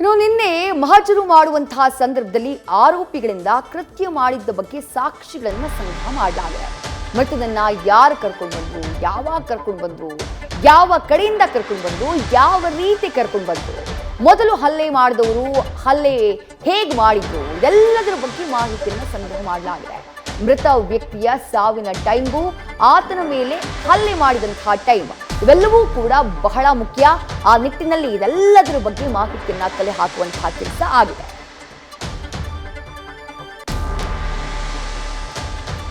ನಿನ್ನೆ ಮಹಜರು ಮಾಡುವಂತಹ ಸಂದರ್ಭದಲ್ಲಿ ಆರೋಪಿಗಳಿಂದ ಕೃತ್ಯ ಮಾಡಿದ್ದ ಬಗ್ಗೆ ಸಾಕ್ಷಿಗಳನ್ನು ಸಂಗ್ರಹ ಮಾಡಲಾಗಿದೆ. ಮೃತದನ್ನ ಯಾರು ಕರ್ಕೊಂಡು ಬಂದ್ರು, ಯಾವಾಗ ಕರ್ಕೊಂಡು ಬಂದ್ರು, ಯಾವ ಕಡೆಯಿಂದ ಕರ್ಕೊಂಡು ಬಂದ್ರು, ಯಾವ ರೀತಿ ಕರ್ಕೊಂಡು ಬಂದ್ರು, ಮೊದಲು ಹಲ್ಲೆ ಮಾಡಿದವರು ಹಲ್ಲೆ ಹೇಗೆ ಮಾಡಿದ್ರು, ಎಲ್ಲದರ ಬಗ್ಗೆ ಮಾಹಿತಿಯನ್ನು ಸಂಗ್ರಹ ಮಾಡಲಾಗಿದೆ. ಮೃತ ವ್ಯಕ್ತಿಯ ಸಾವಿನ ಟೈಮ್ಗೂ ಆತನ ಮೇಲೆ ಹಲ್ಲೆ ಮಾಡಿದಂತಹ ಟೈಮ್ ಇವೆಲ್ಲವೂ ಕೂಡ ಬಹಳ ಮುಖ್ಯ. ಆ ನಿಟ್ಟಿನಲ್ಲಿ ಇದೆಲ್ಲದರ ಬಗ್ಗೆ ಮಾಹಿತಿಯನ್ನ ಕಲೆ ಹಾಕುವಂತಹ ಕೆಲಸ ಆಗಿದೆ.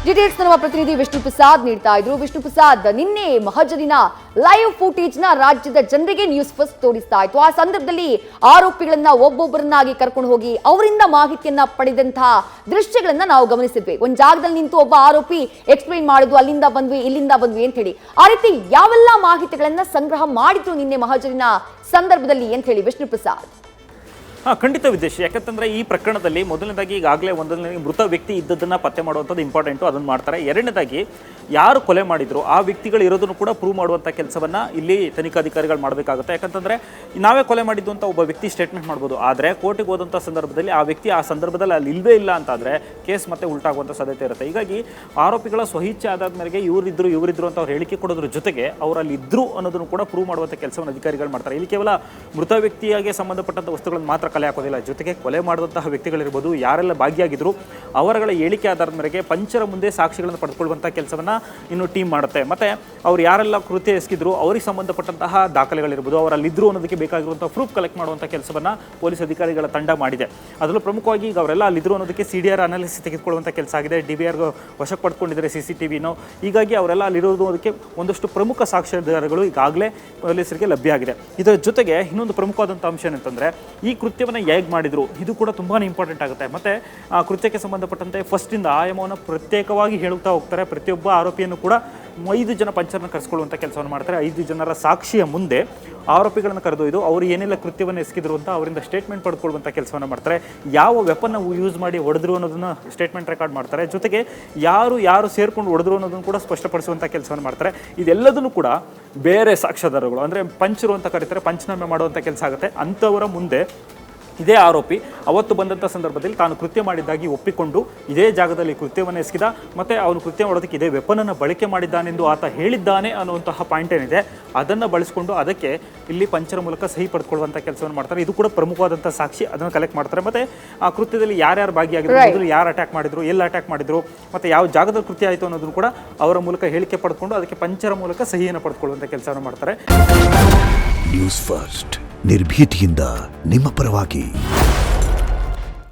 ಡೀಟೇಲ್ಸ್ ನಮ್ಮ ಪ್ರತಿನಿಧಿ ವಿಷ್ಣು ಪ್ರಸಾದ್ ನೀಡ್ತಾ ಇದ್ರು. ವಿಷ್ಣು ಪ್ರಸಾದ್, ನಿನ್ನೆ ಮಹಜರಿನ ಲೈವ್ ಫುಟೇಜ್ ನ ರಾಜ್ಯದ ಜನರಿಗೆ ನ್ಯೂಸ್ ಫಸ್ಟ್ ತೋರಿಸ್ತಾ ಇತ್ತು. ಆ ಸಂದರ್ಭದಲ್ಲಿ ಆರೋಪಿಗಳನ್ನ ಒಬ್ಬೊಬ್ಬರನ್ನಾಗಿ ಕರ್ಕೊಂಡು ಹೋಗಿ ಅವರಿಂದ ಮಾಹಿತಿಯನ್ನ ಪಡೆದಂತಹ ದೃಶ್ಯಗಳನ್ನ ನಾವು ಗಮನಿಸಿದ್ವಿ. ಒಂದ್ ಜಾಗದಲ್ಲಿ ನಿಂತು ಒಬ್ಬ ಆರೋಪಿ ಎಕ್ಸ್ಪ್ಲೈನ್ ಮಾಡಿದ್ವು, ಅಲ್ಲಿಂದ ಬಂದ್ವಿ ಇಲ್ಲಿಂದ ಬಂದ್ವಿ ಅಂತ ಹೇಳಿ. ಆ ರೀತಿ ಯಾವೆಲ್ಲ ಮಾಹಿತಿಗಳನ್ನ ಸಂಗ್ರಹ ಮಾಡಿದ್ರು ನಿನ್ನೆ ಮಹಜರಿನ ಸಂದರ್ಭದಲ್ಲಿ ಅಂತ ಹೇಳಿ ವಿಷ್ಣು ಪ್ರಸಾದ್? ಖಂಡಿತ ವಿದೇಶಿ. ಯಾಕಂತಂದ್ರೆ ಈ ಪ್ರಕರಣದಲ್ಲಿ ಮೊದಲನೇದಾಗಿ ಈಗಾಗಲೇ ಒಂದನೇ ಮೃತ ವ್ಯಕ್ತಿ ಇದ್ದದನ್ನ ಪತ್ತೆ ಮಾಡುವಂಥದ್ದು ಇಂಪಾರ್ಟೆಂಟು, ಅದನ್ನು ಮಾಡ್ತಾರೆ. ಎರಡನೇದಾಗಿ ಯಾರು ಕೊಲೆ ಮಾಡಿದ್ರು ಆ ವ್ಯಕ್ತಿಗಳು ಇರೋದನ್ನು ಕೂಡ ಪ್ರೂವ್ ಮಾಡುವಂಥ ಕೆಲಸವನ್ನ ಇಲ್ಲಿ ತನಿಖಾಧಿಕಾರಿಗಳು ಮಾಡಬೇಕಾಗುತ್ತೆ. ಯಾಕಂತಂದ್ರೆ ನಾವೇ ಕೊಲೆ ಮಾಡಿದ್ದು ಅಂತ ಒಬ್ಬ ವ್ಯಕ್ತಿ ಸ್ಟೇಟ್ಮೆಂಟ್ ಮಾಡ್ಬೋದು, ಆದರೆ ಕೋರ್ಟಿಗೆ ಹೋದಂಥ ಸಂದರ್ಭದಲ್ಲಿ ಆ ವ್ಯಕ್ತಿ ಆ ಸಂದರ್ಭದಲ್ಲಿ ಅಲ್ಲಿ ಇಲ್ಲವೇ ಇಲ್ಲ ಅಂತಾದರೆ ಕೇಸ್ ಮತ್ತೆ ಉಲ್ಟಾಗುವಂಥ ಸಾಧ್ಯತೆ ಇರುತ್ತೆ. ಹೀಗಾಗಿ ಆರೋಪಿಗಳ ಸ್ವಇಚ್ಛೆ ಆದಾದ ಮೇರೆಗೆ ಇವರಿದ್ರು ಅಂತ ಅವ್ರು ಹೇಳಿಕೆ ಕೊಡೋದ್ರ ಜೊತೆಗೆ ಅವರು ಅಲ್ಲಿ ಇದ್ರು ಅನ್ನೋದನ್ನು ಕೂಡ ಪ್ರೂವ್ ಮಾಡುವಂಥ ಕೆಲಸವನ್ನು ಅಧಿಕಾರಿಗಳು ಮಾಡ್ತಾರೆ. ಇಲ್ಲಿ ಕೇವಲ ಮೃತ ವ್ಯಕ್ತಿಯಾಗಿ ಸಂಬಂಧಪಟ್ಟಂಥ ವಸ್ತುಗಳನ್ನು ಮಾತ್ರ ಕಲೆ ಹಾಕೋದಿಲ್ಲ, ಜೊತೆಗೆ ಕೊಲೆ ಮಾಡುವಂತಹ ವ್ಯಕ್ತಿಗಳಿರ್ಬೋದು, ಯಾರೆಲ್ಲ ಭಾಗಿಯಾಗಿದ್ರು ಅವರುಗಳ ಹೇಳಿಕೆ ಆಧಾರದ ಮೇರೆಗೆ ಪಂಚರ ಮುಂದೆ ಸಾಕ್ಷಿಗಳನ್ನು ಪಡೆದುಕೊಳ್ಳುವಂಥ ಕೆಲಸವನ್ನು ಇನ್ನು ಟೀಮ್ ಮಾಡುತ್ತೆ. ಮತ್ತು ಅವ್ರು ಯಾರೆಲ್ಲ ಕೃತ್ಯ ಎಸಗಿದ್ರು ಅವರಿಗೆ ಸಂಬಂಧಪಟ್ಟಂತಹ ದಾಖಲೆಗಳಿರ್ಬೋದು, ಅವರಲ್ಲಿದ್ದರು ಅನ್ನೋದಕ್ಕೆ ಬೇಕಾಗಿರುವಂಥ ಪ್ರೂಫ್ ಕಲೆಕ್ಟ್ ಮಾಡುವಂಥ ಕೆಲಸವನ್ನು ಪೊಲೀಸ್ ಅಧಿಕಾರಿಗಳ ತಂಡ ಮಾಡಿದೆ. ಅದರಲ್ಲೂ ಪ್ರಮುಖವಾಗಿ ಈಗ ಅವರೆಲ್ಲ ಅಲ್ಲಿದ್ದರು ಅನ್ನೋದಕ್ಕೆ CDR ಅನಾಲಿಸಿಸ್ ತೆಗೆದುಕೊಳ್ಳುವಂಥ ಕೆಲಸ ಆಗಿದೆ. DVR ವಶಕ್ಕೆ ಪಡ್ಕೊಂಡಿದ್ದಾರೆ CCTVನೋ. ಹೀಗಾಗಿ ಅವರೆಲ್ಲ ಅಲ್ಲಿರೋದು ಅದಕ್ಕೆ ಒಂದಷ್ಟು ಪ್ರಮುಖ ಸಾಕ್ಷ್ಯಾಧಾರಗಳು ಈಗಾಗಲೇ ಪೊಲೀಸರಿಗೆ ಲಭ್ಯ ಆಗಿದೆ. ಇದರ ಜೊತೆಗೆ ಇನ್ನೊಂದು ಪ್ರಮುಖವಾದಂಥ ಅಂಶ ಏನಂತಂದರೆ ಈ ಕೃತ್ಯವನ್ನು ಹೇಗೆ ಮಾಡಿದ್ರು ಇದು ಕೂಡ ತುಂಬಾ ಇಂಪಾರ್ಟೆಂಟ್ ಆಗುತ್ತೆ. ಮತ್ತು ಆ ಕೃತ್ಯಕ್ಕೆ ಸಂಬಂಧಪಟ್ಟಂತೆ ಫಸ್ಟಿಂದ ಆಯಾಮವನ್ನು ಪ್ರತ್ಯೇಕವಾಗಿ ಹೇಳುತ್ತಾ ಹೋಗ್ತಾರೆ. ಪ್ರತಿಯೊಬ್ಬ ಆರೋಪಿಯನ್ನು ಕೂಡ 5 ಜನ ಪಂಚರನ್ನು ಕರೆಸ್ಕೊಳ್ಳುವಂಥ ಕೆಲಸವನ್ನು ಮಾಡ್ತಾರೆ. 5 ಜನರ ಸಾಕ್ಷಿಯ ಮುಂದೆ ಆರೋಪಿಗಳನ್ನು ಕರೆದೊಯ್ದು ಅವರು ಏನೆಲ್ಲ ಕೃತ್ಯವನ್ನು ಎಸಗಿದ್ರು ಅಂತ ಅವರಿಂದ ಸ್ಟೇಟ್ಮೆಂಟ್ ಪಡ್ಕೊಳ್ಳುವಂಥ ಕೆಲಸವನ್ನು ಮಾಡ್ತಾರೆ. ಯಾವ ವೆಪನ್ನ ಯೂಸ್ ಮಾಡಿ ಹೊಡೆದ್ರು ಅನ್ನೋದನ್ನು ಸ್ಟೇಟ್ಮೆಂಟ್ ರೆಕಾರ್ಡ್ ಮಾಡ್ತಾರೆ. ಜೊತೆಗೆ ಯಾರು ಸೇರ್ಕೊಂಡು ಹೊಡೆದ್ರು ಅನ್ನೋದನ್ನು ಕೂಡ ಸ್ಪಷ್ಟಪಡಿಸುವಂಥ ಕೆಲಸವನ್ನು ಮಾಡ್ತಾರೆ. ಇದೆಲ್ಲದನ್ನು ಕೂಡ ಬೇರೆ ಸಾಕ್ಷ್ಯಾಧಾರಗಳು ಅಂದರೆ ಪಂಚರು ಅಂತ ಕರೀತಾರೆ, ಪಂಚನಾಮೆ ಮಾಡುವಂಥ ಕೆಲಸ ಆಗುತ್ತೆ. ಅಂಥವರ ಮುಂದೆ ಇದೇ ಆರೋಪಿ ಅವತ್ತು ಬಂದಂಥ ಸಂದರ್ಭದಲ್ಲಿ ತಾನು ಕೃತ್ಯ ಮಾಡಿದ್ದಾಗಿ ಒಪ್ಪಿಕೊಂಡು ಇದೇ ಜಾಗದಲ್ಲಿ ಕೃತ್ಯವನ್ನು ಎಸಗಿದ, ಮತ್ತು ಅವನು ಕೃತ್ಯ ಮಾಡೋದಕ್ಕೆ ಇದೇ ವೆಪನನ್ನು ಬಳಕೆ ಮಾಡಿದ್ದಾನೆಂದು ಆತ ಹೇಳಿದ್ದಾನೆ ಅನ್ನುವಂತಹ ಪಾಯಿಂಟ್ ಏನಿದೆ ಅದನ್ನು ಬಳಸಿಕೊಂಡು ಅದಕ್ಕೆ ಇಲ್ಲಿ ಪಂಚರ ಮೂಲಕ ಸಹಿ ಪಡೆದುಕೊಳ್ಳುವಂಥ ಕೆಲಸವನ್ನು ಮಾಡ್ತಾರೆ. ಇದು ಕೂಡ ಪ್ರಮುಖವಾದಂಥ ಸಾಕ್ಷಿ, ಅದನ್ನು ಕಲೆಕ್ಟ್ ಮಾಡ್ತಾರೆ. ಮತ್ತು ಆ ಕೃತ್ಯದಲ್ಲಿ ಯಾರ್ಯಾರು ಭಾಗಿಯಾಗಿದ್ರು, ಮೊದಲು ಯಾರು ಅಟ್ಯಾಕ್ ಮಾಡಿದ್ರು, ಎಲ್ಲಿ ಅಟ್ಯಾಕ್ ಮಾಡಿದ್ರು, ಮತ್ತು ಯಾವ ಜಾಗದಲ್ಲಿ ಕೃತ್ಯ ಆಯಿತು ಅನ್ನೋದನ್ನು ಕೂಡ ಅವರ ಮೂಲಕ ಹೇಳಿಕೆ ಪಡೆದುಕೊಂಡು ಅದಕ್ಕೆ ಪಂಚರ ಮೂಲಕ ಸಹಿಯನ್ನು ಪಡೆದುಕೊಳ್ಳುವಂಥ ಕೆಲಸವನ್ನು ಮಾಡ್ತಾರೆ. ನ್ಯೂಸ್ ಫಸ್ಟ್ ನಿರ್ಭೀತಿಯಿಂದ ನಿಮ್ಮ ಪರವಾಗಿ.